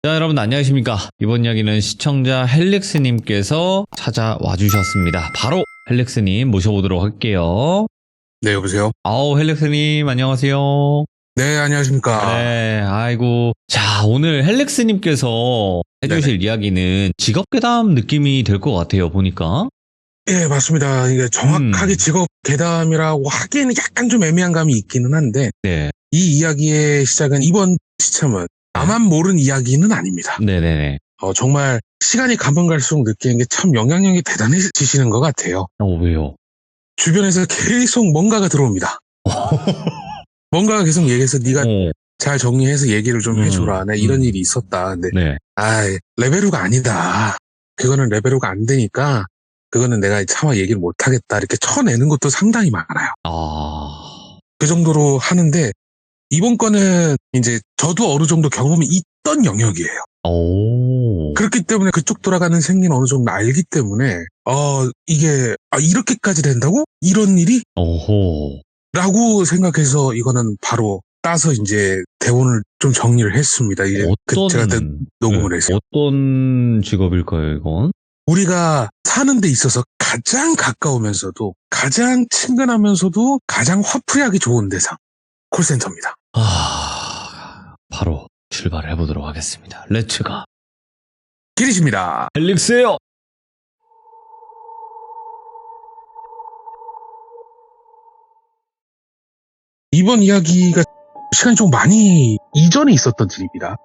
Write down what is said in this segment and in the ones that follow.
자, 여러분 안녕하십니까. 이번 이야기는 시청자 헬릭스님께서 찾아와 주셨습니다. 바로 헬릭스님 모셔보도록 할게요. 네, 여보세요? 아우, 헬릭스님 안녕하세요. 네, 안녕하십니까. 네, 아이고. 자, 오늘 헬릭스님께서 해주실 이야기는 직업괴담 느낌이 될 것 같아요, 보니까. 예, 맞습니다. 이게 정확하게 직업 괴담이라고 하기에는 약간 좀 애매한 감이 있기는 한데, 네. 이 이야기의 시작은 이번 시참은 나만 모르는 이야기는 아닙니다. 네네네. 정말 시간이 가면 갈수록 느끼는 게 참 영향력이 대단해지시는 것 같아요. 왜요? 주변에서 계속 뭔가가 들어옵니다. 뭔가가 계속 얘기해서 네가 잘 정리해서 얘기를 좀 해줘라. 나 이런 일이 있었다. 근데 네. 레벨우가 아니다. 그거는 레벨우가 안 되니까 그거는 내가 차마 얘기를 못하겠다. 이렇게 쳐내는 것도 상당히 많아요. 그 정도로 하는데 이번 거는 이제 저도 어느 정도 경험이 있던 영역이에요. 그렇기 때문에 그쪽 돌아가는 생리는 어느 정도 알기 때문에 이게 이렇게까지 된다고? 이런 일이? 라고 생각해서 이거는 바로 따서 이제 대본을 좀 정리를 했습니다. 이제 제가 녹음을 해서. 어떤 직업일까요, 이건? 우리가 사는 데 있어서 가장 가까우면서도 가장 친근하면서도 가장 화풀이하기 좋은 대상. 콜센터입니다. 바로 출발해 보도록 하겠습니다. 렛츠가. 기리십니다. 헬릭스요. 이번 이야기가 시간이 좀 많이 이전에 있었던 일입니다.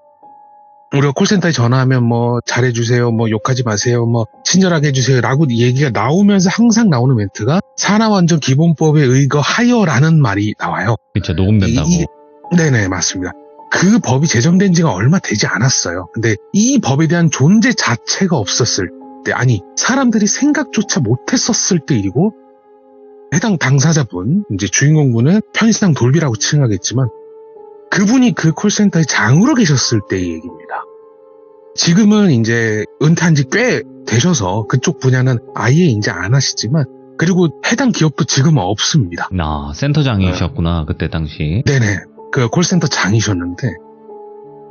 우리가 콜센터에 전화하면 뭐 잘해주세요, 뭐 욕하지 마세요, 뭐 친절하게 해주세요 라고 얘기가 나오면서 항상 나오는 멘트가 산하완전 기본법에 의거하여라는 말이 나와요. 그쵸, 녹음된다고. 네네, 맞습니다. 그 법이 제정된 지가 얼마 되지 않았어요. 근데 이 법에 대한 존재 자체가 없었을 때, 사람들이 생각조차 못했었을 때 일이고, 해당 당사자분, 이제 주인공분은 편의상 돌비라고 칭하겠지만, 그분이 그 콜센터의 장으로 계셨을 때의 얘기입니다. 지금은 이제 은퇴한 지 꽤 되셔서 그쪽 분야는 아예 이제 안 하시지만, 그리고 해당 기업도 지금은 없습니다. 센터장이셨구나, 그때 당시. 네네. 그 콜센터 장이셨는데,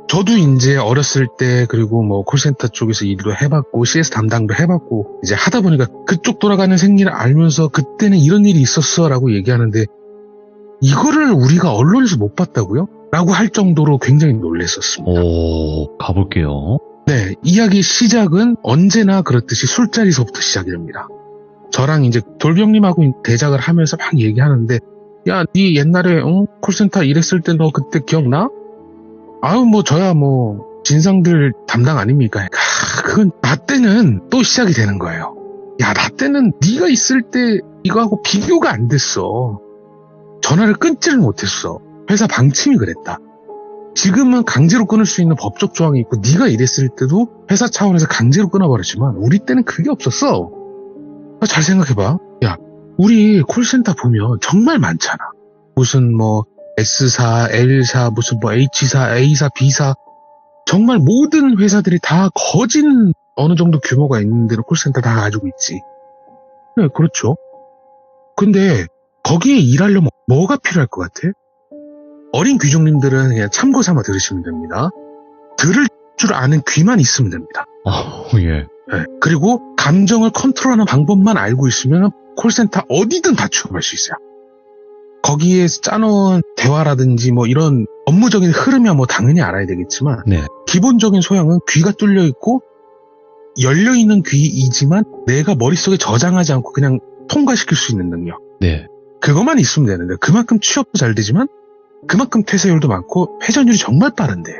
저도 이제 어렸을 때, 그리고 뭐 콜센터 쪽에서 일도 해봤고, CS 담당도 해봤고, 이제 하다 보니까 그쪽 돌아가는 생리를 알면서 그때는 이런 일이 있었어 라고 얘기하는데, 이거를 우리가 언론에서 못 봤다고요? 라고 할 정도로 굉장히 놀랐었습니다. 가볼게요. 네, 이야기의 시작은 언제나 그렇듯이 술자리서부터 시작이 됩니다. 저랑 이제 돌병님하고 대작을 하면서 막 얘기하는데, 야, 니 옛날에 콜센터 일했을 때 너 그때 기억나? 저야 진상들 담당 아닙니까? 그건 나 때는 또 시작이 되는 거예요. 야, 나 때는 네가 있을 때 이거하고 비교가 안 됐어. 전화를 끊지를 못했어. 회사 방침이 그랬다. 지금은 강제로 끊을 수 있는 법적 조항이 있고 네가 일했을 때도 회사 차원에서 강제로 끊어버렸지만 우리 때는 그게 없었어. 잘 생각해봐. 야, 우리 콜센터 보면 정말 많잖아. 무슨 S사, L사, 무슨 H사, A사, B사 정말 모든 회사들이 다 거진 어느 정도 규모가 있는 데는 콜센터 다 가지고 있지. 네, 그렇죠. 근데 거기에 일하려면 뭐가 필요할 것 같아? 어린 귀족님들은 그냥 참고 삼아 들으시면 됩니다. 들을 줄 아는 귀만 있으면 됩니다. 예. 네, 그리고 감정을 컨트롤하는 방법만 알고 있으면 콜센터 어디든 다 취업할 수 있어요. 거기에 짜놓은 대화라든지 이런 업무적인 흐름이야 당연히 알아야 되겠지만, 네. 기본적인 소양은 귀가 뚫려 있고 열려있는 귀이지만 내가 머릿속에 저장하지 않고 그냥 통과시킬 수 있는 능력. 네. 그것만 있으면 되는데 그만큼 취업도 잘 되지만 그만큼 퇴사율도 많고 회전율이 정말 빠른데요.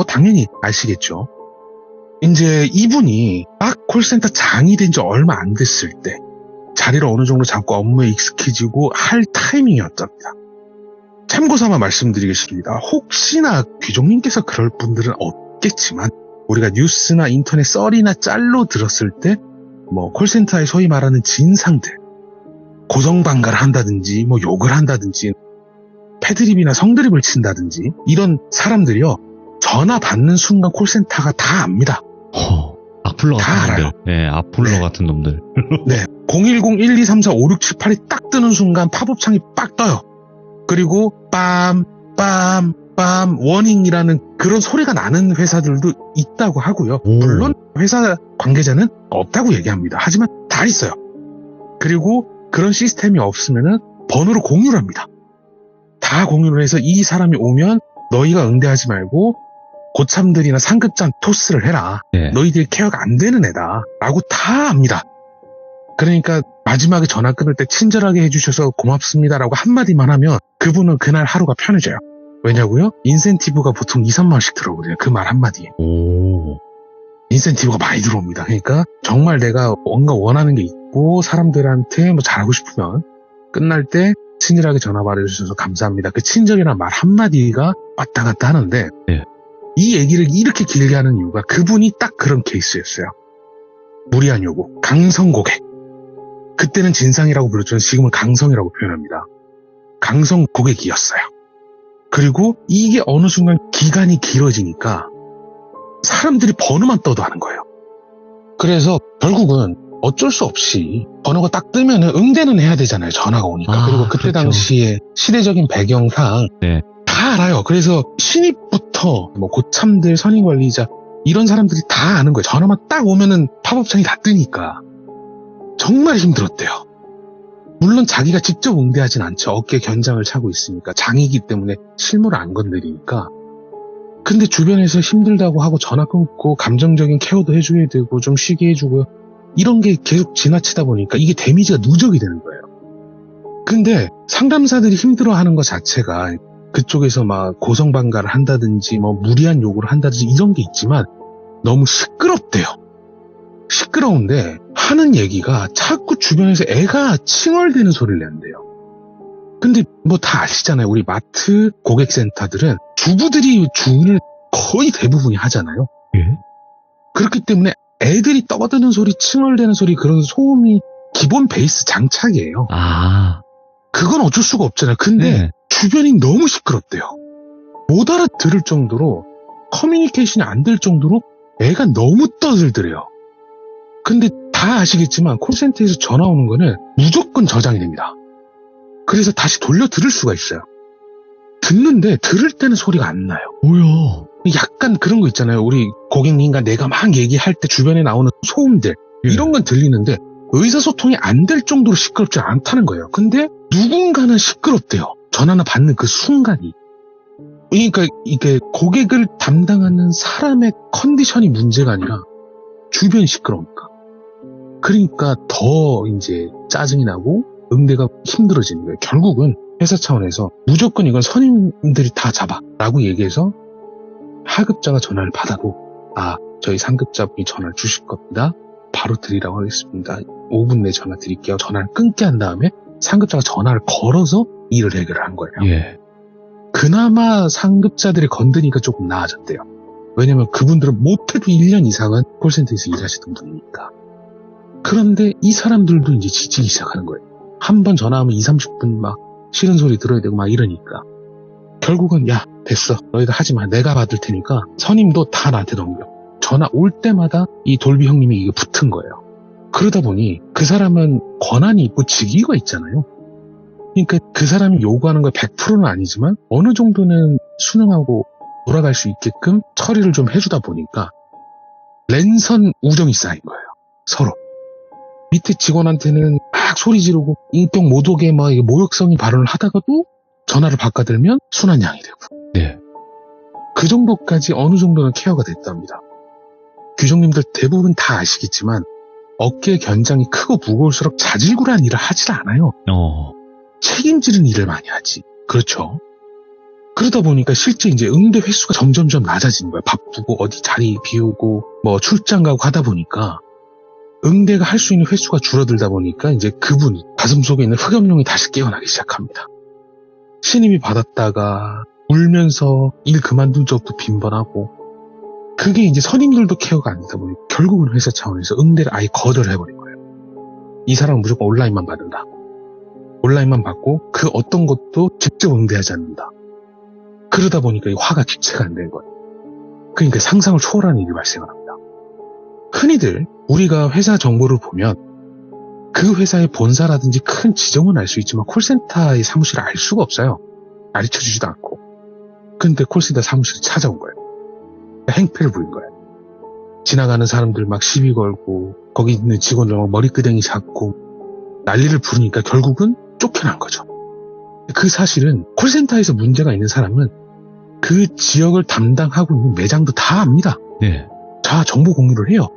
당연히 아시겠죠. 이제 이분이 딱 콜센터 장이 된 지 얼마 안 됐을 때 자리를 어느 정도 잡고 업무에 익숙해지고 할 타이밍이었답니다. 참고삼아 말씀드리겠습니다. 혹시나 귀족님께서 그럴 분들은 없겠지만 우리가 뉴스나 인터넷 썰이나 짤로 들었을 때 콜센터에 소위 말하는 진상들 고성방가를 한다든지 욕을 한다든지 패드립이나 성드립을 친다든지 이런 사람들이요, 전화 받는 순간 콜센터가 다 압니다. 악플러 다 같은 알아요. 놈들. 네, 악플러 같은 놈들. 네, 010-1234-5678이 딱 뜨는 순간 팝업창이 빡 떠요. 그리고 빰 스팸 워닝이라는 그런 소리가 나는 회사들도 있다고 하고요. 오. 물론 회사 관계자는 없다고 얘기합니다. 하지만 다 있어요. 그리고 그런 시스템이 없으면은 번호로 공유를 합니다. 다 공유를 해서 이 사람이 오면 너희가 응대하지 말고 고참들이나 상급장 토스를 해라. 네. 너희들이 케어가 안 되는 애다. 라고 다 압니다. 그러니까 마지막에 전화 끊을 때 친절하게 해주셔서 고맙습니다라고 한마디만 하면 그분은 그날 하루가 편해져요. 왜냐고요? 인센티브가 보통 2, 3만 원씩 들어오거든요. 그 말 한마디에. 오. 인센티브가 많이 들어옵니다. 그러니까 정말 내가 뭔가 원하는 게 있고 사람들한테 뭐 잘하고 싶으면 끝날 때 친절하게 전화 받아주셔서 감사합니다. 그 친절이란 말 한마디가 왔다 갔다 하는데 네. 이 얘기를 이렇게 길게 하는 이유가 그분이 딱 그런 케이스였어요. 무리한 요구, 강성 고객. 그때는 진상이라고 불렀지만 지금은 강성이라고 표현합니다. 강성 고객이었어요. 그리고 이게 어느 순간 기간이 길어지니까 사람들이 번호만 떠도 하는 거예요. 그래서 결국은 어쩔 수 없이 번호가 딱 뜨면 응대는 해야 되잖아요. 전화가 오니까. 그리고 그때 그렇죠. 당시에 시대적인 배경상 네. 다 알아요. 그래서 신입부터 뭐 고참들, 선임관리자 이런 사람들이 다 아는 거예요. 전화만 딱 오면은 팝업창이 다 뜨니까. 정말 힘들었대요. 물론 자기가 직접 응대하진 않죠. 어깨 견장을 차고 있으니까. 장이기 때문에 실무를 안 건드리니까. 근데 주변에서 힘들다고 하고 전화 끊고 감정적인 케어도 해줘야 되고 좀 쉬게 해주고요. 이런 게 계속 지나치다 보니까 이게 데미지가 누적이 되는 거예요. 근데 상담사들이 힘들어하는 것 자체가 그쪽에서 막 고성방가를 한다든지 뭐 무리한 요구를 한다든지 이런 게 있지만 너무 시끄럽대요. 시끄러운데 하는 얘기가 자꾸 주변에서 애가 칭얼대는 소리를 낸대요. 근데 뭐 다 아시잖아요. 우리 마트 고객센터들은 주부들이 주문을 거의 대부분이 하잖아요. 예? 그렇기 때문에 애들이 떠드는 소리, 칭얼대는 소리, 그런 소음이 기본 베이스 장착이에요. 아. 그건 어쩔 수가 없잖아요. 근데 네. 주변이 너무 시끄럽대요. 못 알아들을 정도로 커뮤니케이션이 안 될 정도로 애가 너무 떠들더래요. 근데 다 아시겠지만 콜센터에서 전화 오는 거는 무조건 저장이 됩니다. 그래서 다시 돌려 들을 수가 있어요. 듣는데 들을 때는 소리가 안 나요. 뭐야? 약간 그런 거 있잖아요. 우리 고객님과 내가 막 얘기할 때 주변에 나오는 소음들 예. 이런 건 들리는데 의사소통이 안 될 정도로 시끄럽지 않다는 거예요. 근데 누군가는 시끄럽대요. 전화나 받는 그 순간이. 그러니까 이게 고객을 담당하는 사람의 컨디션이 문제가 아니라 주변이 시끄러우니까. 그러니까 더 이제 짜증이 나고 응대가 힘들어지는 거예요. 결국은 회사 차원에서 무조건 이건 선임들이 다 잡아 라고 얘기해서 하급자가 전화를 받아도 저희 상급자분이 전화를 주실 겁니다. 바로 드리라고 하겠습니다. 5분 내에 전화 드릴게요. 전화를 끊게 한 다음에 상급자가 전화를 걸어서 일을 해결을 한 거예요. 예. 그나마 상급자들이 건드니까 조금 나아졌대요. 왜냐면 그분들은 못해도 1년 이상은 콜센터에서 일하시던 분이니까. 그런데 이 사람들도 이제 지치기 시작하는 거예요. 한 번 전화하면 2, 30분 막 싫은 소리 들어야 되고 막 이러니까. 결국은 야 됐어. 너희들 하지 마. 내가 받을 테니까 선임도 다 나한테 넘겨. 전화 올 때마다 이 돌비 형님이 이게 붙은 거예요. 그러다 보니 그 사람은 권한이 있고 직위가 있잖아요. 그러니까 그 사람이 요구하는 거 100%는 아니지만 어느 정도는 순응하고 돌아갈 수 있게끔 처리를 좀 해주다 보니까 랜선 우정이 쌓인 거예요. 서로. 밑에 직원한테는 막 소리 지르고 인격 모독에 막 모욕성이 발언을 하다가도 전화를 바꿔들면 순한 양이 되고. 네. 그 정도까지 어느 정도는 케어가 됐답니다. 규정님들 대부분 다 아시겠지만 어깨 견장이 크고 무거울수록 자질구레한 일을 하질 않아요. 책임지는 일을 많이 하지. 그렇죠. 그러다 보니까 실제 이제 응대 횟수가 점점점 낮아진 거예요. 바쁘고 어디 자리 비우고 뭐 출장 가고 하다 보니까 응대가 할 수 있는 횟수가 줄어들다 보니까 이제 그분 가슴속에 있는 흑염룡이 다시 깨어나기 시작합니다. 신임이 받았다가 울면서 일 그만둔 적도 빈번하고 그게 이제 선임들도 케어가 안 되다 보니 결국은 회사 차원에서 응대를 아예 거절을 해버린 거예요. 이 사람은 무조건 온라인만 받는다. 온라인만 받고 그 어떤 것도 직접 응대하지 않는다. 그러다 보니까 이 화가 주체가 안 된 거예요. 그러니까 상상을 초월하는 일이 발생을 합니다. 흔히들 우리가 회사 정보를 보면 그 회사의 본사라든지 큰 지점은 알 수 있지만 콜센터의 사무실을 알 수가 없어요. 가르쳐주지도 않고. 근데 콜센터 사무실에 찾아온 거예요. 행패를 부린 거예요. 지나가는 사람들 막 시비 걸고 거기 있는 직원들 막 머리끄댕이 잡고 난리를 부르니까 결국은 쫓겨난 거죠. 그 사실은 콜센터에서 문제가 있는 사람은 그 지역을 담당하고 있는 매장도 다 압니다. 네. 자, 정보 공유를 해요.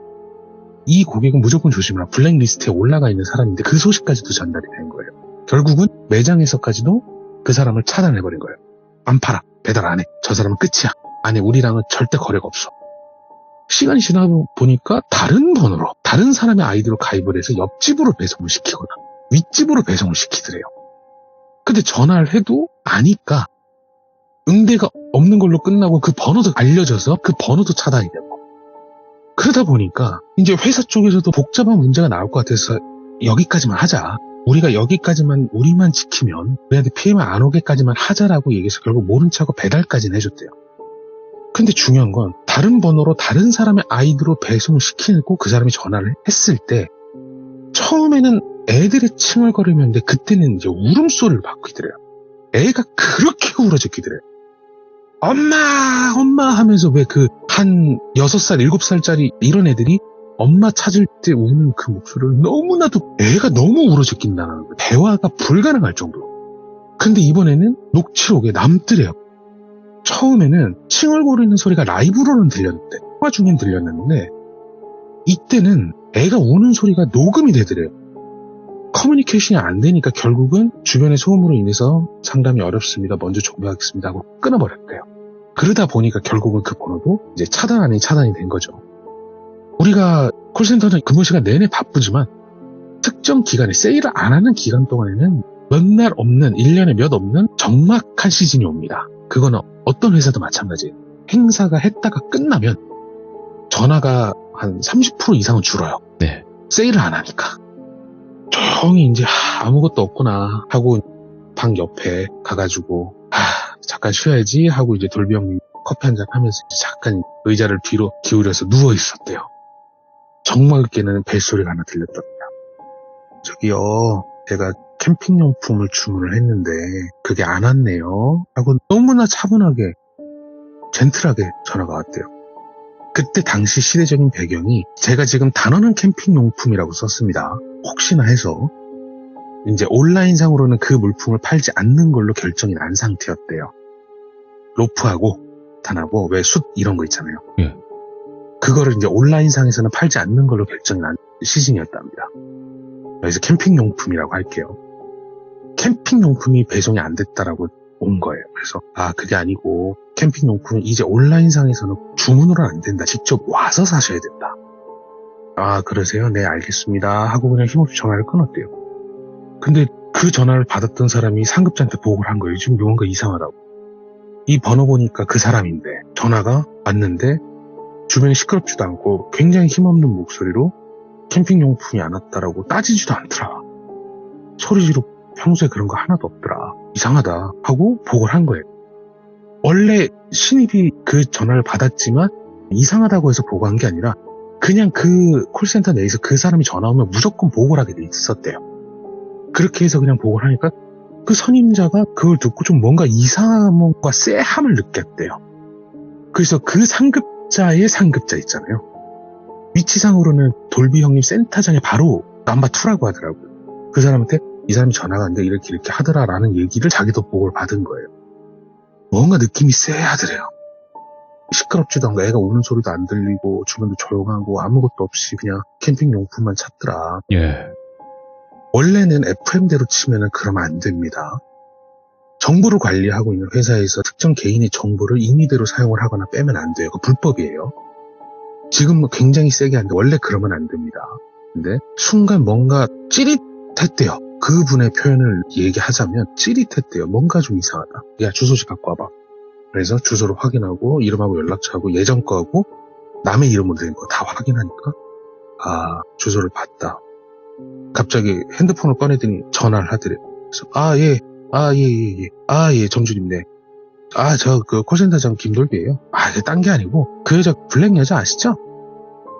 이 고객은 무조건 조심해라. 블랙리스트에 올라가 있는 사람인데 그 소식까지도 전달이 된 거예요. 결국은 매장에서까지도 그 사람을 차단해버린 거예요. 안 팔아. 배달 안 해. 저 사람은 끝이야. 안 해. 우리랑은 절대 거래가 없어. 시간이 지나보니까 다른 번호로, 다른 사람의 아이디로 가입을 해서 옆집으로 배송을 시키거나 윗집으로 배송을 시키더래요. 근데 전화를 해도 아니까 응대가 없는 걸로 끝나고 그 번호도 알려져서 그 번호도 차단이 되고 그러다 보니까 이제 회사 쪽에서도 복잡한 문제가 나올 것 같아서 여기까지만 하자. 우리가 여기까지만 우리만 지키면 우리한테 피해만 안 오게까지만 하자라고 얘기해서 결국 모른 척하고 배달까지는 해줬대요. 근데 중요한 건 다른 번호로 다른 사람의 아이디로 배송을 시키고 그 사람이 전화를 했을 때 처음에는 애들이 칭얼거리는데 그때는 이제 울음소리를 받고 있더래요. 애가 그렇게 울어제끼더래요. 엄마 엄마 하면서 왜 그 한 6살 7살짜리 이런 애들이 엄마 찾을 때 우는 그 목소리를 너무나도 애가 너무 울어제낀다는 거예요. 대화가 불가능할 정도로. 근데 이번에는 녹취록에 남더래요. 처음에는 칭얼거리는 소리가 라이브로는 들렸는데 통화 중엔 들렸는데 이때는 애가 우는 소리가 녹음이 되더래요. 커뮤니케이션이 안 되니까 결국은 주변의 소음으로 인해서 상담이 어렵습니다. 먼저 종료하겠습니다 하고 끊어버렸대요. 그러다 보니까 결국은 그 번호도 이제 차단 아닌 차단이 된 거죠. 우리가 콜센터는 근무 시간 내내 바쁘지만 특정 기간에 세일을 안 하는 기간 동안에는 몇 날 없는 1년에 몇 없는 적막한 시즌이 옵니다. 그거는 어떤 회사도 마찬가지예요. 행사가 했다가 끝나면 전화가 한 30% 이상은 줄어요. 네. 세일을 안 하니까. 조용히 이제 아무것도 없구나 하고 방 옆에 가가지고 잠깐 쉬어야지 하고 이제 돌비 형님 커피 한잔 하면서 이제 잠깐 의자를 뒤로 기울여서 누워 있었대요. 정말 깨는 벨소리가 하나 들렸답니다. 저기요, 제가 캠핑용품을 주문을 했는데 그게 안 왔네요 하고 너무나 차분하게 젠틀하게 전화가 왔대요. 그때 당시 시대적인 배경이 제가 지금 단원은 캠핑용품이라고 썼습니다. 혹시나 해서 이제 온라인상으로는 그 물품을 팔지 않는 걸로 결정이 난 상태였대요. 로프하고 단하고 왜 숯 이런 거 있잖아요. 예. 그거를 이제 온라인상에서는 팔지 않는 걸로 결정이 난 시즌이었답니다. 그래서 캠핑용품이라고 할게요. 캠핑용품이 배송이 안 됐다라고 온 거예요. 그래서 그게 아니고 캠핑용품은 이제 온라인상에서는 주문으로는 안 된다. 직접 와서 사셔야 된다. 그러세요? 네, 알겠습니다 하고 그냥 힘없이 전화를 끊었대요. 근데 그 전화를 받았던 사람이 상급자한테 보고를 한 거예요. 지금 뭔가 이상하다고. 이 번호 보니까 그 사람인데 전화가 왔는데 주변이 시끄럽지도 않고 굉장히 힘없는 목소리로 캠핑용품이 안 왔다라고 따지지도 않더라. 소리 지르고 평소에 그런 거 하나도 없더라. 이상하다 하고 보고를 한 거예요. 원래 신입이 그 전화를 받았지만 이상하다고 해서 보고한 게 아니라 그냥 그 콜센터 내에서 그 사람이 전화 오면 무조건 보고를 하게 돼 있었대요. 그렇게 해서 그냥 보고를 하니까 그 선임자가 그걸 듣고 좀 뭔가 이상함과 쎄함을 느꼈대요. 그래서 그 상급자의 상급자 있잖아요. 위치상으로는 돌비 형님 센터장에 바로 넘버2라고 하더라고요. 그 사람한테 이 사람이 전화가 왔는데 이렇게 하더라라는 얘기를 자기도 보고를 받은 거예요. 뭔가 느낌이 쎄하더래요. 시끄럽지도 않고 애가 우는 소리도 안 들리고 주변도 조용하고 아무것도 없이 그냥 캠핑용품만 찾더라. 예. 원래는 FM대로 치면은 그러면 안 됩니다. 정보를 관리하고 있는 회사에서 특정 개인의 정보를 임의대로 사용을 하거나 빼면 안 돼요. 그거 불법이에요. 지금 굉장히 세게 하는데 원래 그러면 안 됩니다. 근데 순간 뭔가 찌릿했대요. 그분의 표현을 얘기하자면 찌릿했대요. 뭔가 좀 이상하다. 야, 주소지 갖고 와봐. 그래서 주소를 확인하고 이름하고 연락처하고 예전 거하고 남의 이름으로 된 거 다 확인하니까 주소를 봤다. 갑자기 핸드폰을 꺼내더니 전화를 하더래요. 그래서 예, 점주님, 네. 저 그 콜센터장 김돌비예요. 이게 딴 게 아니고 그 여자 블랙 여자 아시죠?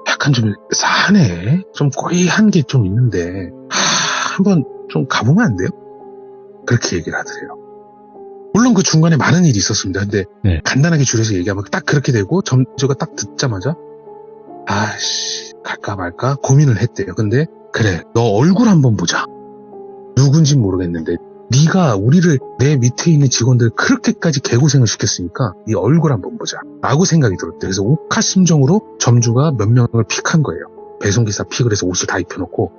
약간 좀 싸하네. 좀 꼬이한 게 좀 있는데 한번 좀 가보면 안 돼요? 그렇게 얘기를 하더래요. 물론 그 중간에 많은 일이 있었습니다. 근데 네. 간단하게 줄여서 얘기하면 딱 그렇게 되고 점주가 딱 듣자마자 아씨 갈까 말까 고민을 했대요. 근데 그래 너 얼굴 한번 보자. 누군진 모르겠는데 네가 우리를 내 밑에 있는 직원들 그렇게까지 개고생을 시켰으니까 네 얼굴 한번 보자 라고 생각이 들었대요. 그래서 옥하심정으로 점주가 몇 명을 픽한 거예요. 배송기사 픽을 해서 옷을 다 입혀놓고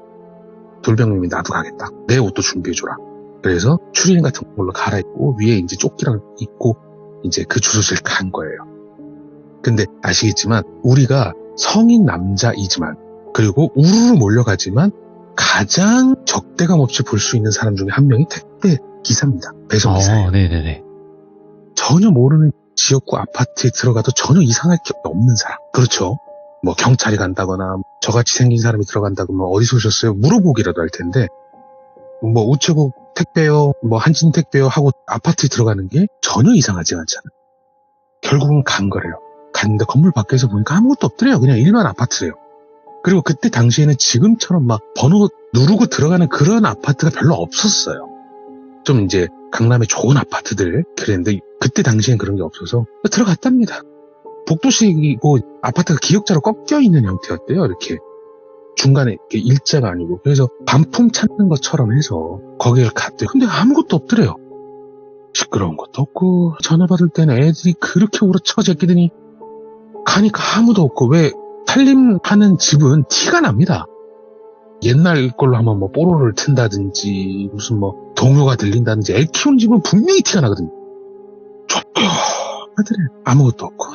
돌병님이 나도 가겠다. 내 옷도 준비해줘라. 그래서 추리닝 같은 걸로 갈아입고 위에 이제 조끼랑 입고 이제 그 주소지를 간 거예요. 근데 아시겠지만 우리가 성인 남자이지만 그리고 우르르 몰려가지만 가장 적대감 없이 볼 수 있는 사람 중에 한 명이 택배 기사입니다. 배송 기사예요. 네네네. 전혀 모르는 지역구 아파트에 들어가도 전혀 이상할 게 없는 사람. 그렇죠. 뭐 경찰이 간다거나 저같이 생긴 사람이 들어간다거나 어디서 오셨어요? 물어보기라도 할 텐데 뭐 우체국 택배요, 뭐 한진 택배요 하고 아파트에 들어가는 게 전혀 이상하지 않잖아요. 결국은 간 거래요. 갔는데 건물 밖에서 보니까 아무것도 없더래요. 그냥 일반 아파트래요. 그리고 그때 당시에는 지금처럼 막 번호 누르고 들어가는 그런 아파트가 별로 없었어요. 좀 이제 강남에 좋은 아파트들 그랬는데 그때 당시엔 그런 게 없어서 들어갔답니다. 복도식이고 아파트가 기역자로 꺾여 있는 형태였대요. 이렇게 중간에 이렇게 일자가 아니고 그래서 반품 찾는 것처럼 해서 거기를 갔대요. 근데 아무것도 없더래요. 시끄러운 것도 없고 전화 받을 때는 애들이 그렇게 울어쳐 제끼더니 가니까 아무도 없고 왜 살림하는 집은 티가 납니다. 옛날 걸로 하면 뭐 뽀로를 튼다든지 무슨 뭐 동요가 들린다든지 애 키우는 집은 분명히 티가 나거든요. 조용하더래. 아무것도 없고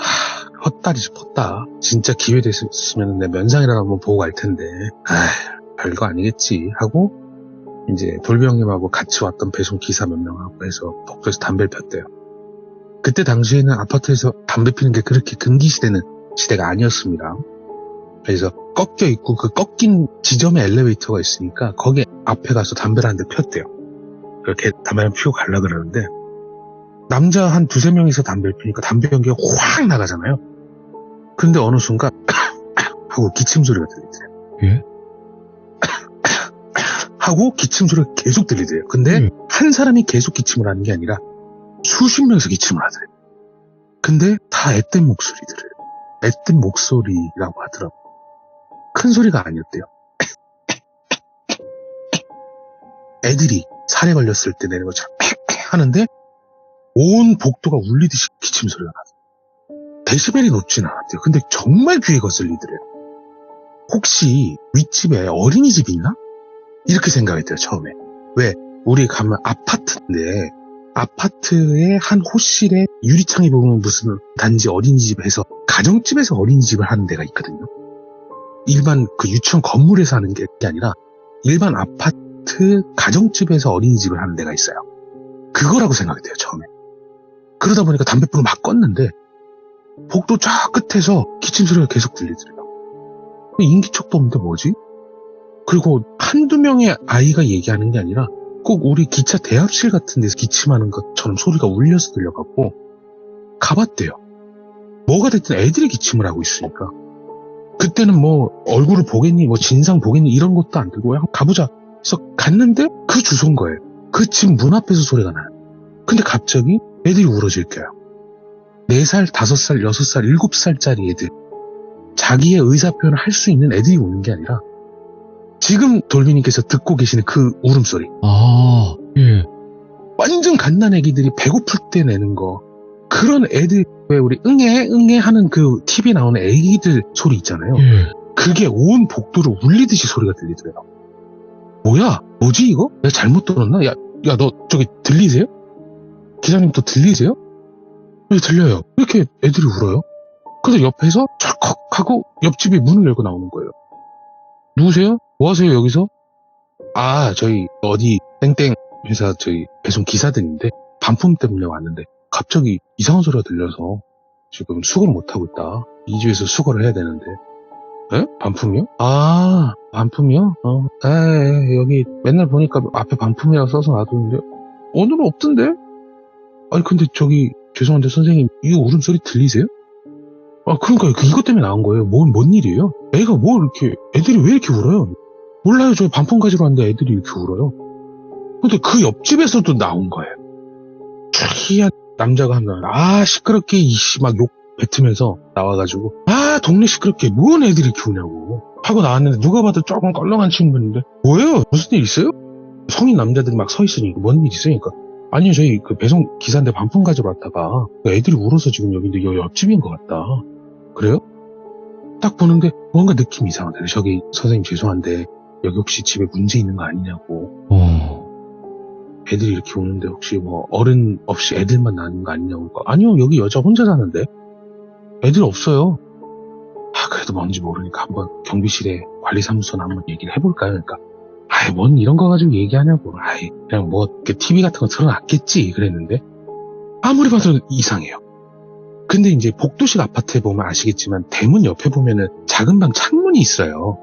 헛다리 싶었다. 진짜 기회 됐으면 내 면상이라도 한번 보고 갈 텐데 별거 아니겠지 하고 이제 돌비 형님하고 같이 왔던 배송 기사 몇 명하고 해서 복도에서 담배를 폈대요. 그때 당시에는 아파트에서 담배 피는 게 그렇게 금기시되는 시대가 아니었습니다. 그래서 꺾여 있고 그 꺾인 지점에 엘리베이터가 있으니까 거기 앞에 가서 담배를 한 대 폈대요. 그렇게 담배를 피우고 가려고 그러는데 남자 한 두세 명이서 담배를 피니까 담배 연기가 확 나가잖아요. 근데 어느 순간 하고 기침 소리가 들리더래요. 예? 하고 기침 소리가 계속 들리더래요. 근데 한 사람이 계속 기침을 하는 게 아니라 수십 명이서 기침을 하더래요. 근데 다 앳된 목소리들을 앳된 목소리라고 하더라고요. 큰 소리가 아니었대요. 애들이 살에 걸렸을 때 내는 것처럼 하는데 온 복도가 울리듯이 기침 소리가 나요. 데시벨이 높진 않았대요. 근데 정말 귀에 거슬리더래요. 혹시 윗집에 어린이집 있나? 이렇게 생각했대요. 처음에. 왜? 우리 가면 아파트인데 아파트의 한 호실에 유리창에 보면 무슨 단지 어린이집에서 가정집에서 어린이집을 하는 데가 있거든요. 일반 그 유치원 건물에서 하는 게 아니라 일반 아파트 가정집에서 어린이집을 하는 데가 있어요. 그거라고 생각했대요. 처음에. 그러다 보니까 담뱃불을 막 껐는데 복도 쫙 끝에서 기침 소리가 계속 들리더래요. 인기척도 없는데 뭐지? 그리고 한두 명의 아이가 얘기하는 게 아니라 꼭 우리 기차 대합실 같은 데서 기침하는 것처럼 소리가 울려서 들려갖고 가봤대요. 뭐가 됐든 애들이 기침을 하고 있으니까. 그때는 뭐 얼굴을 보겠니 뭐 진상 보겠니 이런 것도 안 들고 그냥 가보자 그래서 갔는데 그 주소인 거예요. 그 집 문 앞에서 소리가 나요. 근데 갑자기 애들이 울어질게요. 4살, 5살, 6살, 7살짜리 애들 자기의 의사표현을 할 수 있는 애들이 우는 게 아니라 지금 돌비님께서 듣고 계시는 그 울음소리 예. 완전 갓난 애기들이 배고플 때 내는 거 그런 애들 왜 우리 응애 하는 그 TV 나오는 애기들 소리 있잖아요. 예. 그게 온 복도를 울리듯이 소리가 들리더래요. 뭐야? 뭐지 이거? 내가 잘못 들었나? 야 너 저기 들리세요? 기사님 또 들리세요? 네 들려요. 이렇게 애들이 울어요. 그래서 옆에서 철컥 하고 옆집이 문을 열고 나오는 거예요. 누구세요? 뭐 하세요 여기서? 저희 어디 땡땡 회사 저희 배송 기사들인데 반품 때문에 왔는데 갑자기 이상한 소리가 들려서 지금 수거를 못하고 있다. 이 집에서 수거를 해야 되는데. 에? 반품이요? 반품이요? 여기 맨날 보니까 앞에 반품이라고 써서 놔두는데 오늘은 없던데? 아니 근데 저기 죄송한데 선생님 이 울음소리 들리세요? 그러니까요. 이것 때문에 나온 거예요. 뭔 일이에요? 애가 애들이 왜 이렇게 울어요? 몰라요. 저 반품 가지러 왔는데 애들이 이렇게 울어요. 근데 그 옆집에서도 나온 거예요. 쭉 희한 남자가 한 명, 시끄럽게 이씨 막 욕 뱉으면서 나와가지고, 동네 시끄럽게 뭔 애들이 키우냐고 하고 나왔는데, 누가 봐도 조금 껄렁한 친구인데, 뭐예요? 무슨 일 있어요? 성인 남자들이 막 서 있으니까 뭔 일 있으니까, 아니요, 저희 그 배송 기사인데 반품 가지러 왔다가 애들이 울어서 지금 여기 있는데 옆집인 것 같다. 그래요? 딱 보는데 뭔가 느낌이 이상하더라고요. 저기 선생님 죄송한데 여기 혹시 집에 문제 있는 거 아니냐고. 애들이 이렇게 오는데 혹시 뭐 어른 없이 애들만 나는 거 아니냐고. 아니요, 여기 여자 혼자 사는데 애들 없어요. 그래도 뭔지 모르니까 한번 경비실에 관리사무소나 한번 얘기를 해볼까요? 그러니까 뭔 이런 거 가지고 얘기하냐고. 그냥 뭐 TV 같은 거 틀어놨겠지 그랬는데 아무리 봐도 이상해요. 근데 이제 복도식 아파트에 보면 아시겠지만 대문 옆에 보면은 작은 방 창문이 있어요.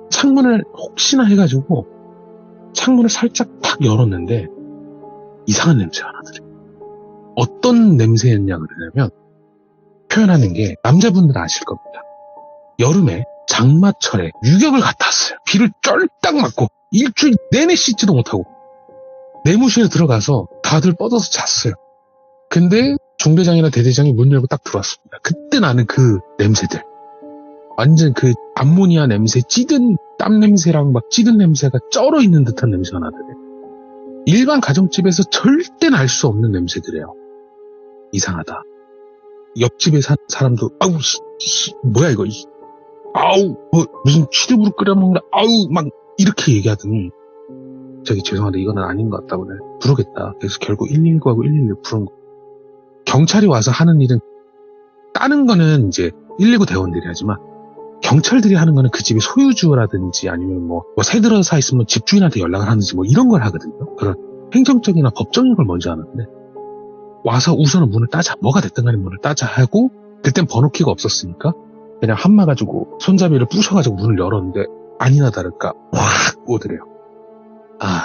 창문을 혹시나 해가지고 창문을 살짝 탁 열었는데 이상한 냄새가 나더래요. 어떤 냄새였냐 그러냐면, 표현하는 게 남자분들은 아실 겁니다. 여름에 장마철에 유격을 갔다 왔어요. 비를 쫄딱 맞고 일주일 내내 씻지도 못하고 내무실에 들어가서 다들 뻗어서 잤어요. 근데 중대장이나 대대장이 문 열고 딱 들어왔습니다. 그때 나는 그 냄새들, 완전 그 암모니아 냄새, 찌든 땀 냄새랑 막 찌든 냄새가 쩔어 있는 듯한 냄새가 나더래요. 일반 가정집에서 절대 날 수 없는 냄새들이에요. 이상하다. 옆집에 산 사람도 뭐야 이거, 무슨 취두부를 끓여 먹는다, 막 이렇게 얘기하더니, 저기 죄송한데 이거는 아닌 것 같다고 내가 부르겠다. 그래서 결국 119하고 111 부른 거. 경찰이 와서 하는 일은, 따는 거는 이제 119 대원들이 하지만 경찰들이 하는 거는 그 집의 소유주라든지 아니면 뭐 새들어 사 있으면 집주인한테 연락을 하는지 뭐 이런 걸 하거든요. 그런 행정적이나 법적인 걸 먼저 하는데, 와서 우선은 문을 따자, 뭐가 됐든 간에 문을 따자 하고, 그땐 번호키가 없었으니까 그냥 한마 가지고 손잡이를 부셔가지고 문을 열었는데 아니나 다를까 확 오더래요.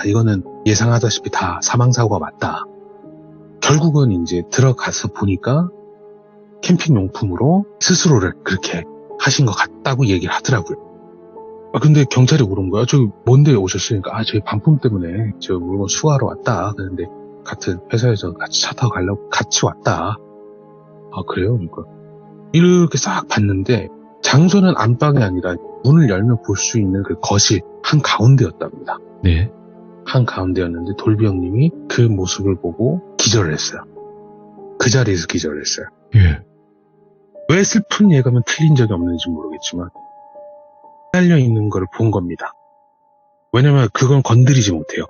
이거는 예상하다시피 다 사망사고가 맞다. 결국은 이제 들어가서 보니까 캠핑 용품으로 스스로를 그렇게 하신 것 같다고 얘기를 하더라고요. 근데 경찰이 물은 거야. 저기 뭔데 오셨으니까, 저희 반품 때문에 저 물건 수거하러 왔다. 그런데 같은 회사에서 같이 차 타고 가려고 같이 왔다. 그래요? 그러니까 이렇게 싹 봤는데 장소는 안방이 아니라 문을 열면 볼 수 있는 그 거실 한 가운데였답니다. 네. 한 가운데였는데 돌비 형님이 그 모습을 보고 기절을 했어요. 그 자리에서 기절을 했어요. 예. 왜 슬픈 예감은 틀린 적이 없는지 모르겠지만 달려있는 걸 본 겁니다. 왜냐면 그건 건드리지 못해요.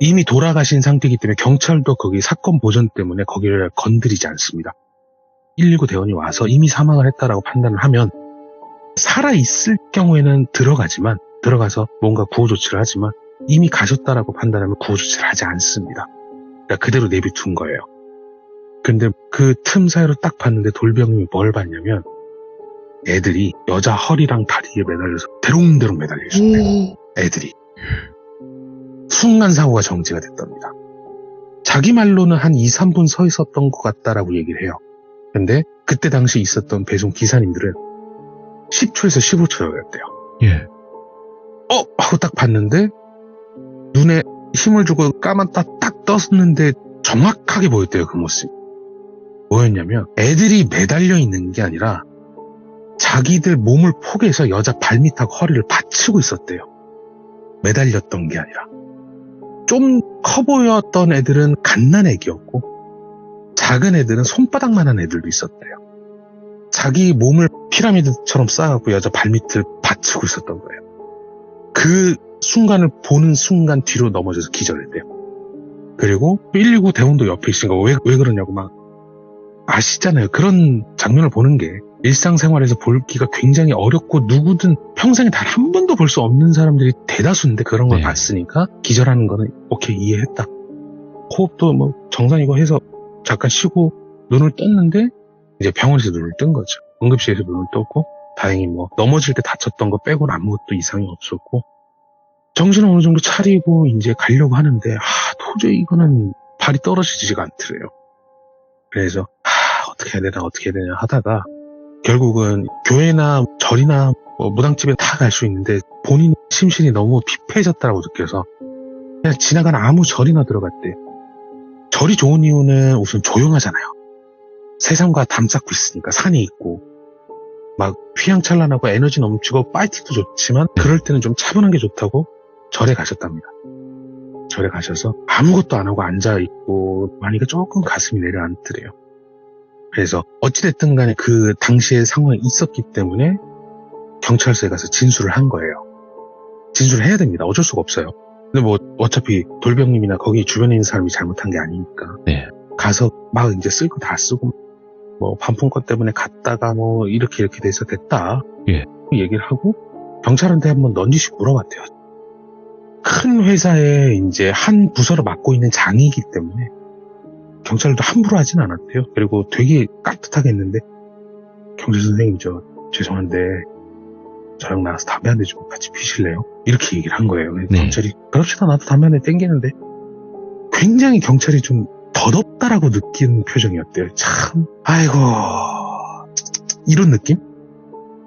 이미 돌아가신 상태이기 때문에 경찰도 거기 사건 보전 때문에 거기를 건드리지 않습니다. 119 대원이 와서 이미 사망을 했다라고 판단을 하면 살아있을 경우에는 들어가서 뭔가 구호 조치를 하지만 이미 가셨다라고 판단하면 구호 조치를 하지 않습니다. 그러니까 그대로 내비둔 거예요. 근데 그 틈 사이로 딱 봤는데 돌병님이 뭘 봤냐면 애들이 여자 허리랑 다리에 매달려서 대롱대롱 매달려 있었대요. 애들이. 순간 사고가 정지가 됐답니다. 자기 말로는 한 2, 3분 서 있었던 것 같다라고 얘기를 해요. 근데 그때 당시 있었던 배송 기사님들은 10초에서 15초였대요. 예. 하고 딱 봤는데 눈에 힘을 주고 까맣다 딱 떴는데 정확하게 보였대요. 그 모습. 뭐였냐면 애들이 매달려 있는 게 아니라 자기들 몸을 포개서 여자 발밑하고 허리를 받치고 있었대요. 매달렸던 게 아니라. 좀 커 보였던 애들은 갓난애기였고 작은 애들은 손바닥만한 애들도 있었대요. 자기 몸을 피라미드처럼 쌓아갖고 여자 발밑을 받치고 있었던 거예요. 그 순간을 보는 순간 뒤로 넘어져서 기절했대요. 그리고 119 대원도 옆에 있으니까 왜 그러냐고 막 아시잖아요. 그런 장면을 보는 게 일상생활에서 보기가 굉장히 어렵고 누구든 평생에 단 한 번도 볼 수 없는 사람들이 대다수인데 그런 걸 네. 봤으니까 기절하는 거는 오케이 이해했다. 호흡도 뭐 정상이고 해서 잠깐 쉬고 눈을 떴는데 이제 병원에서 눈을 뜬 거죠. 응급실에서 눈을 떴고 다행히 뭐 넘어질 때 다쳤던 거 빼고는 아무것도 이상이 없었고 정신을 어느 정도 차리고 이제 가려고 하는데 도저히 이거는 발이 떨어지지가 않더래요. 그래서 어떻게 해야 되나 하다가 결국은 교회나 절이나 뭐 무당집에 다 갈 수 있는데 본인 심신이 너무 피폐해졌다고 느껴서 그냥 지나가는 아무 절이나 들어갔대요. 절이 좋은 이유는 우선 조용하잖아요. 세상과 담쌓고 있으니까, 산이 있고 막 휘황찬란하고 에너지 넘치고 파이팅도 좋지만 그럴 때는 좀 차분한 게 좋다고 절에 가셨답니다. 절에 가셔서 아무것도 안 하고 앉아있고 하니까 조금 가슴이 내려앉더래요. 그래서 어찌됐든 간에 그 당시의 상황이 있었기 때문에 경찰서에 가서 진술을 한 거예요. 진술을 해야 됩니다. 어쩔 수가 없어요. 근데 뭐 어차피 돌병님이나 거기 주변에 있는 사람이 잘못한 게 아니니까. 네. 가서 막 이제 쓸 거 다 쓰고 뭐 반품권 때문에 갔다가 뭐 이렇게 돼서 됐다. 예. 얘기를 하고 경찰한테 한번 넌지시 물어봤대요. 큰 회사에 이제 한 부서를 맡고 있는 장이기 때문에 경찰도 함부로 하진 않았대요. 그리고 되게 깍듯하게 했는데 경찰 선생님 저 죄송한데 저랑 나와서 담배 한 대 좀 같이 피실래요? 이렇게 얘기를 한 거예요. 네. 경찰이 그럽시다 나도 담배 한 대 땡기는데 굉장히 경찰이 좀 더덥다라고 느낀 표정이었대요. 참 아이고 이런 느낌?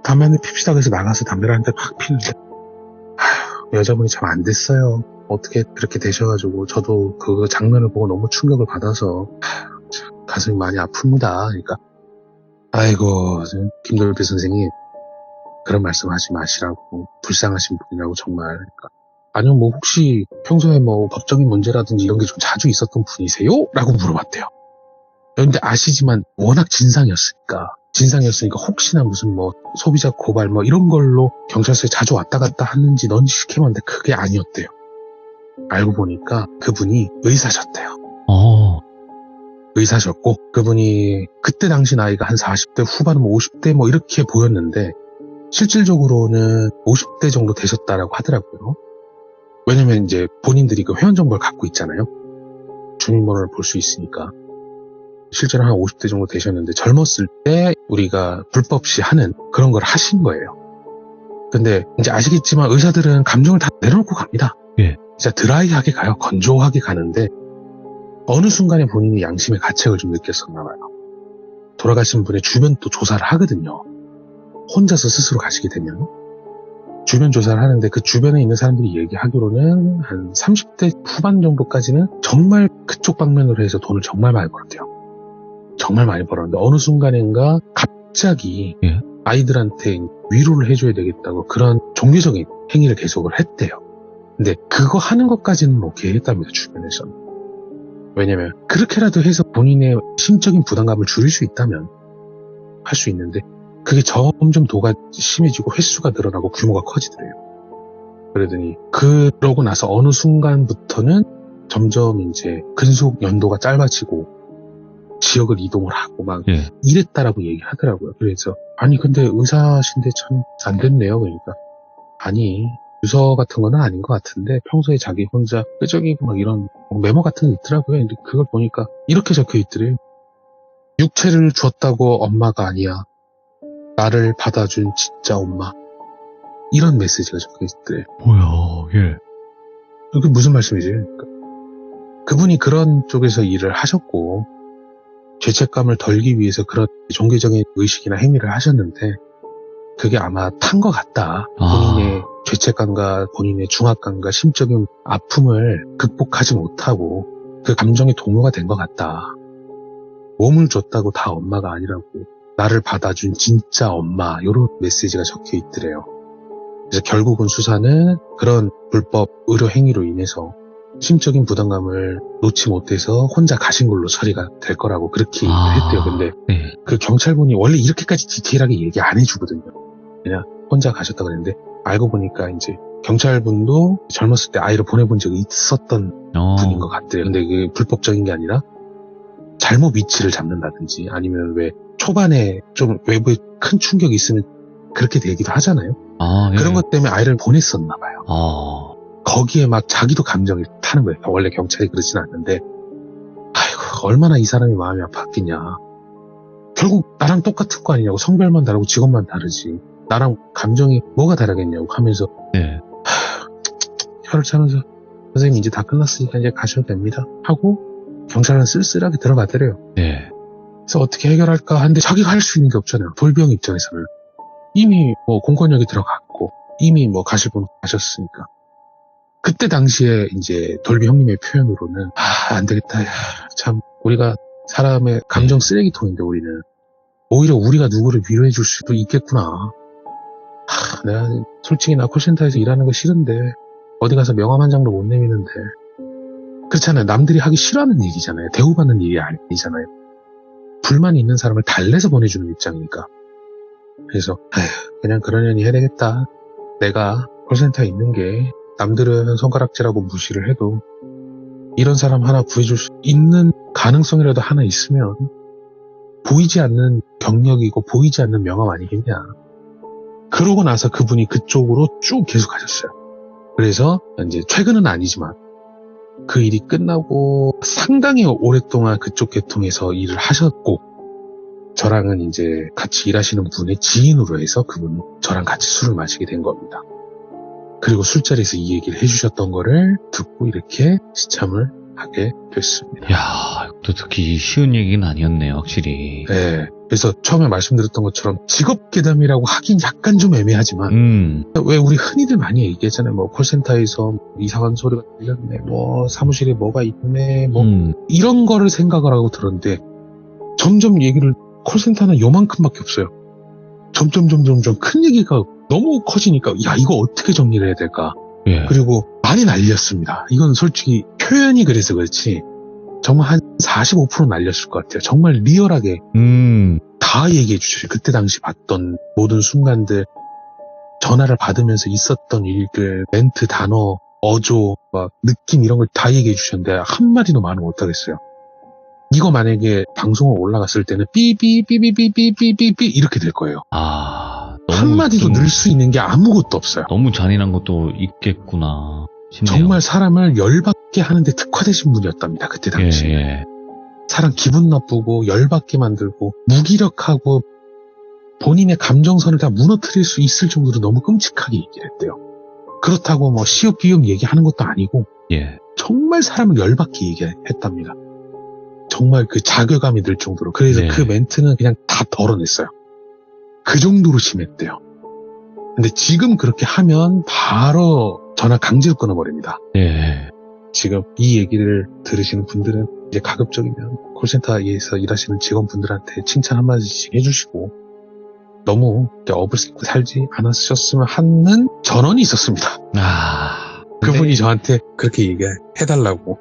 담배 한 대 핍시다 그래서 나가서 담배를 한 대 팍 피는데 아휴, 여자분이 참 안 됐어요. 어떻게 그렇게 되셔가지고 저도 그 장면을 보고 너무 충격을 받아서 참 가슴이 많이 아픕니다. 그러니까 아이고 김돌배 선생님 그런 말씀하지 마시라고 불쌍하신 분이라고 정말 그러니까 아니요 뭐 혹시 평소에 뭐 법적인 문제라든지 이런 게 좀 자주 있었던 분이세요? 라고 물어봤대요. 그런데 아시지만 워낙 진상이었으니까 혹시나 무슨 뭐 소비자 고발 뭐 이런 걸로 경찰서에 자주 왔다 갔다 하는지 넌지시 캐봤는데 그게 아니었대요. 알고 보니까 그분이 의사셨대요. 의사셨고 그분이 그때 당시 나이가 한 40대 후반 뭐 50대 뭐 이렇게 보였는데 실질적으로는 50대 정도 되셨다라고 하더라고요. 왜냐면 이제 본인들이 그 회원정보를 갖고 있잖아요. 주민번호를 볼 수 있으니까. 실제로 한 50대 정도 되셨는데 젊었을 때 우리가 불법시 하는 그런 걸 하신 거예요. 근데 이제 아시겠지만 의사들은 감정을 다 내려놓고 갑니다. 예. 진짜 드라이하게 가요. 건조하게 가는데 어느 순간에 본인이 양심의 가책을 좀 느꼈었나 봐요. 돌아가신 분의 주변도 조사를 하거든요. 혼자서 스스로 가시게 되면 주변 조사를 하는데 그 주변에 있는 사람들이 얘기하기로는 한 30대 후반 정도까지는 정말 그쪽 방면으로 해서 돈을 정말 많이 벌었대요. 정말 많이 벌었는데 어느 순간인가 갑자기 예. 아이들한테 위로를 해줘야 되겠다고 그런 종교적인 행위를 계속을 했대요. 근데 그거 하는 것까지는 오케이 했답니다. 주변에서는. 왜냐면 그렇게라도 해서 본인의 심적인 부담감을 줄일 수 있다면 할 수 있는데 그게 점점 도가 심해지고 횟수가 늘어나고 규모가 커지더래요. 그러더니 그러고 나서 어느 순간부터는 점점 이제 근속 연도가 짧아지고 지역을 이동을 하고 막 예. 이랬다라고 얘기하더라고요. 그래서 아니 근데 의사신데 참 안 됐네요. 그러니까 아니 유서 같은 건 아닌 것 같은데 평소에 자기 혼자 끄적이고 막 이런 메모 같은 게 있더라고요. 근데 그걸 보니까 이렇게 적혀 있더래요. 육체를 주었다고 엄마가 아니야. 나를 받아준 진짜 엄마. 이런 메시지가 적혀 있더래요. 뭐야, 예. 그게 무슨 말씀이지? 그러니까 그분이 그런 쪽에서 일을 하셨고 죄책감을 덜기 위해서 그런 종교적인 의식이나 행위를 하셨는데 그게 아마 탄 것 같다. 본인의 죄책감과 본인의 중압감과 심적인 아픔을 극복하지 못하고 그 감정의 동요가 된 것 같다. 몸을 줬다고 다 엄마가 아니라고 나를 받아준 진짜 엄마 이런 메시지가 적혀 있더래요. 그래서 결국은 수사는 그런 불법 의료 행위로 인해서 심적인 부담감을 놓지 못해서 혼자 가신 걸로 처리가 될 거라고 그렇게 얘기를 했대요. 근데 네. 그 경찰분이 원래 이렇게까지 디테일하게 얘기 안 해주거든요. 그냥 혼자 가셨다 그랬는데 알고 보니까 이제 경찰분도 젊었을 때 아이를 보내본 적이 있었던 분인 것 같대요. 근데 그 불법적인 게 아니라 잘못 위치를 잡는다든지 아니면 왜 초반에 좀 외부에 큰 충격이 있으면 그렇게 되기도 하잖아요. 예. 그런 것 때문에 아이를 보냈었나 봐요. 거기에 막 자기도 감정이 타는 거예요. 원래 경찰이 그러진 않는데 아이고 얼마나 이 사람이 마음이 아팠겠냐. 결국 나랑 똑같은 거 아니냐고. 성별만 다르고 직업만 다르지. 나랑 감정이 뭐가 다르겠냐고 하면서 네. 혀를 차면서 선생님 이제 다 끝났으니까 이제 가셔도 됩니다 하고 경찰은 쓸쓸하게 들어가더래요. 네. 그래서 어떻게 해결할까 하는데 자기가 할 수 있는 게 없잖아요. 돌병 입장에서는 이미 뭐 공권력이 들어갔고 이미 뭐 가실 분 가셨으니까 그때 당시에 이제 돌비 형님의 표현으로는 안 되겠다. 야, 참 우리가 사람의 감정 쓰레기통인데 우리는 오히려 우리가 누구를 위로해 줄 수도 있겠구나. 내가 솔직히 나 콜센터에서 일하는 거 싫은데 어디 가서 명함 한 장도 못 내미는데 그렇잖아요. 남들이 하기 싫어하는 일이잖아요. 대우받는 일이 아니잖아요. 불만이 있는 사람을 달래서 보내주는 입장이니까. 그래서 그냥 그러려니 해야 되겠다. 내가 콜센터에 있는 게 남들은 손가락질하고 무시를 해도 이런 사람 하나 구해줄 수 있는 가능성이라도 하나 있으면 보이지 않는 경력이고 보이지 않는 명함 아니겠냐. 그러고 나서 그분이 그쪽으로 쭉 계속 가셨어요. 그래서 이제 최근은 아니지만 그 일이 끝나고 상당히 오랫동안 그쪽 계통에서 일을 하셨고 저랑은 이제 같이 일하시는 분의 지인으로 해서 그분 저랑 같이 술을 마시게 된 겁니다. 그리고 술자리에서 이 얘기를 해주셨던 거를 듣고 이렇게 시참을 하게 됐습니다. 야, 이것도 듣기 쉬운 얘기는 아니었네요, 확실히. 네. 그래서 처음에 말씀드렸던 것처럼 직업괴담이라고 하긴 약간 좀 애매하지만 왜 우리 흔히들 많이 얘기하잖아요. 뭐 콜센터에서 이상한 소리가 들렸네, 뭐 사무실에 뭐가 있네, 뭐 이런 거를 생각을 하고 들었는데 점점 얘기를 콜센터는 요만큼밖에 없어요. 점점 큰 얘기가 너무 커지니까 야 이거 어떻게 정리를 해야 될까. 예. 그리고 많이 날렸습니다. 이건 솔직히 표현이 그래서 그렇지 정말 한 45% 날렸을 것 같아요. 정말 리얼하게 다 얘기해 주셔요. 그때 당시 봤던 모든 순간들, 전화를 받으면서 있었던 일들, 멘트, 단어, 어조, 막 느낌 이런 걸 다 얘기해 주셨는데 한마디도 말을 못하겠어요. 이거 만약에 방송을 올라갔을 때는 삐삐삐삐삐삐삐삐 이렇게 될 거예요. 한마디도 넣을 수 있는 게 아무것도 없어요. 너무 잔인한 것도 있겠구나 싶네요. 정말 사람을 열받게 하는데 특화되신 분이었답니다. 그때 당시. 예. 사람 기분 나쁘고 열받게 만들고 무기력하고 본인의 감정선을 다 무너뜨릴 수 있을 정도로 너무 끔찍하게 얘기를 했대요. 그렇다고 뭐 시옷비읍 얘기하는 것도 아니고 예. 정말 사람을 열받게 얘기했답니다. 정말 그 자괴감이 들 정도로. 그래서 네. 그 멘트는 그냥 다 덜어냈어요. 그 정도로 심했대요. 근데 지금 그렇게 하면 바로 전화 강제로 끊어버립니다. 예. 지금 이 얘기를 들으시는 분들은 이제 가급적이면 콜센터에서 일하시는 직원분들한테 칭찬 한마디씩 해주시고 너무 업을 씹고 살지 않으셨으면 하는 전원이 있었습니다. 그분이 저한테 그렇게 얘기해달라고.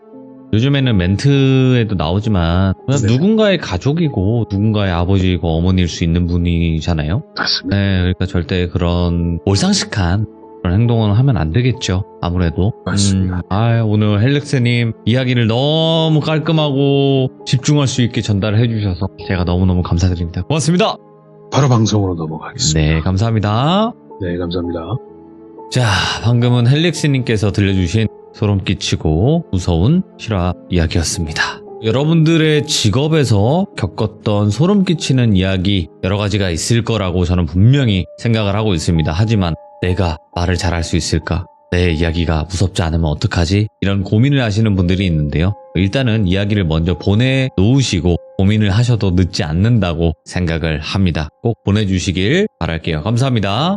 요즘에는 멘트에도 나오지만 그냥 네. 누군가의 가족이고 누군가의 아버지이고 어머니일 수 있는 분이잖아요. 맞습니다. 네, 그러니까 절대 그런 몰상식한 그런 행동은 하면 안 되겠죠. 아무래도. 맞습니다. 오늘 헬렉스님 이야기를 너무 깔끔하고 집중할 수 있게 전달해 주셔서 제가 너무너무 감사드립니다. 고맙습니다. 바로 방송으로 넘어가겠습니다. 네, 감사합니다. 네, 감사합니다. 자, 방금은 헬릭스님께서 들려주신 소름 끼치고 무서운 실화 이야기였습니다. 여러분들의 직업에서 겪었던 소름 끼치는 이야기 여러 가지가 있을 거라고 저는 분명히 생각을 하고 있습니다. 하지만 내가 말을 잘할 수 있을까? 내 이야기가 무섭지 않으면 어떡하지? 이런 고민을 하시는 분들이 있는데요. 일단은 이야기를 먼저 보내놓으시고 고민을 하셔도 늦지 않는다고 생각을 합니다. 꼭 보내주시길 바랄게요. 감사합니다.